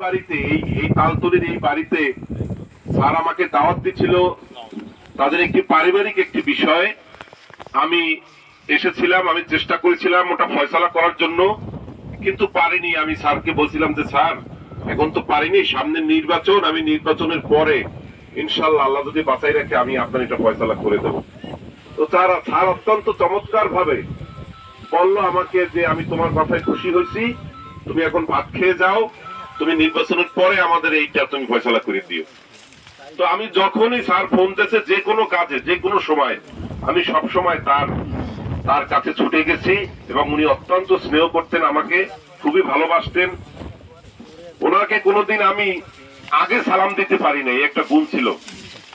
বাড়িতে এই তালতলির এই বাড়িতে স্যার আমাকে দাওয়াত দিচ্ছিল তাদের একটি পারিবারিক একটি বিষয়। আমি এসেছিলাম, আমি চেষ্টা করেছিলাম ওটা ফয়সালা করার জন্য, কিন্তু পারিনি। আমি স্যারকে বলছিলাম যে স্যার এখন তো পারিনি, সামনে নির্বাচন, আমি নির্বাচনের পরে ইনশাল্লাহ আল্লাহ যদি বাঁচাই রাখে আমি আপনার এটা ফয়সালা করে দেব। তো স্যার অত্যন্ত চমৎকার ভাবে বললো আমাকে যে আমি তোমার কথায় খুশি হয়েছি, তুমি এখন ভাত খেয়ে যাও, তুমি নির্বাচনের পরে আমাদের এইটা তুমি ফয়সালা করে দিও। তো আমি যখনই স্যার ফোন দিয়েছে যে কোনো কাজে যে কোনো সময় আমি সব সময় তার কাছে ছুটে গেছি, এবং উনি অত্যন্ত স্নেহ করতেন, আমাকে খুবই ভালোবাসতেন। ওনাকে কোনোদিন আমি আগে সালাম দিতে পারি নাই, একটা গুণ ছিল।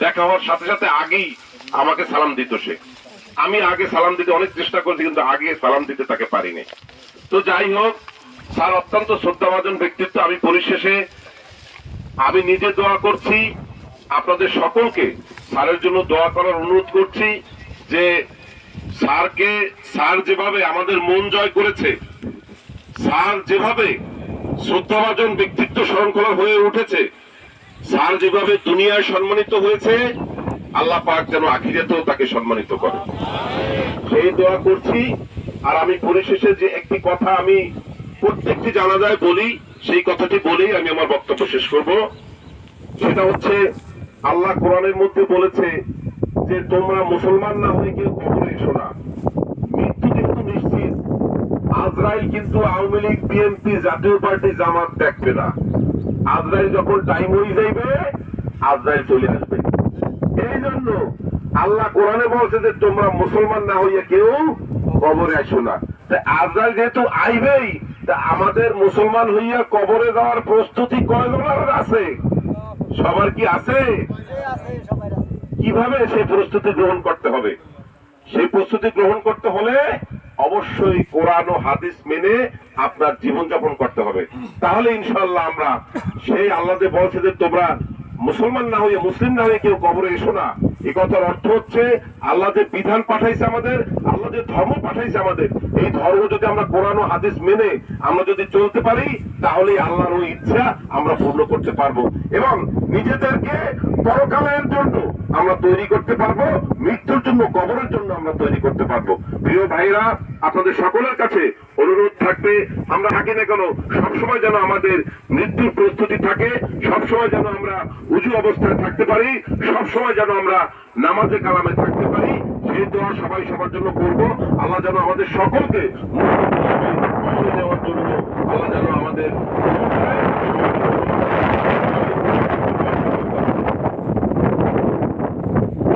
দেখা হওয়ার সাথে সাথে আগেই আমাকে সালাম দিত সে। আমি আগে সালাম দিতে অনেক চেষ্টা করছি, কিন্তু আগে সালাম দিতে তাকে পারিনি। তো যাই হোক, স্যার অত্যন্ত শ্রদ্ধাভাজন ব্যক্তিত্ব। আমি পরিশেষে আমি নিজে দোয়া করছি, আপনাদের সকলকে স্যারের জন্য দোয়া করার অনুরোধ করছি যে স্যার যেভাবে আমাদের মন জয় করেছে, স্যার যেভাবে শ্রদ্ধাভাজন ব্যক্তিত্ব শৃঙ্খলা হয়ে উঠেছে, স্যার যেভাবে দুনিয়ায় সম্মানিত হয়েছে, আল্লাহ পাক যেন আখিরাতেও তাকে সম্মানিত করে, সেই দোয়া করছি। আর আমি পরিশেষে যে একটি কথা আমি প্রত্যেকটি জানাজায় বলি, সেই কথাটি বলেই আমি আমার বক্তব্য শেষ করব। সেটা হচ্ছে, আল্লাহ কোরআনের মধ্যে বলেছে যে তোমরা মুসলমান না হয়ে কেউ কবরে এসো না। মৃত্যু কিন্তু নিশ্চিত। আজরাইল কিন্তু আওয়ামী লীগ, বিএনপি, জাতীয় পার্টি, জামাত দেখবে না। আজরাইল যখন টাইম হয়ে যাইবে, আজরাইল চলে আসবে। এই জন্য আল্লাহ কোরআনে বলছে যে তোমরা মুসলমান না হইয়া কেউ কবরে আসো না। আজরাইল যেহেতু আইবেই, তা আমাদের মুসলমান হইয়া কবরে যাওয়ার প্রস্তুতি কয়জনের আছে? সবার কি আছে? কিভাবে সেই প্রস্তুতি গ্রহণ করতে হবে? সেই প্রস্তুতি গ্রহণ করতে হলে অবশ্যই কোরআন ও হাদিস মেনে আপনার জীবনযাপন করতে হবে। তাহলে ইনশাআল্লাহ আমরা সেই আল্লাহ যে বলছে যে তোমরা মুসলমান না হয়ে মুসলিম না হয়ে কেউ কবরে এসো না, এই কথার অর্থ হচ্ছে আল্লাহ যে বিধান পাঠাইছে আমাদের, আল্লাহ যে ধর্ম পাঠাইছে আমাদের, এই ধর্ম যদি আমরা কোরআন ও হাদিস মেনে আমরা যদি চলতে পারি, তাহলে আল্লাহর ওই ইচ্ছা আমরা পূর্ণ করতে পারবো এবং নিজেদেরকে পরকালের জন্য আমরা তৈরি করতে পারবো, মৃত্যুর জন্য, কবরের জন্য আমরা তৈরি করতে পারবো। প্রিয় ভাইরা, আপনাদের সকলের কাছে অনুরোধ থাকবে, আমরা থাকি না কেন সবসময় যেন আমাদের মৃত্যুর প্রস্তুতি থাকে, সবসময় যেন আমরা উজু অবস্থায় থাকতে পারি, সবসময় যেন আমরা নামাজে কালামে থাকতে পারি। সেই দোয়া সবাই সবার জন্য করব। আল্লাহ যেন আমাদের সকলকে নেওয়ার জন্য আল্লাহ যেন আমাদের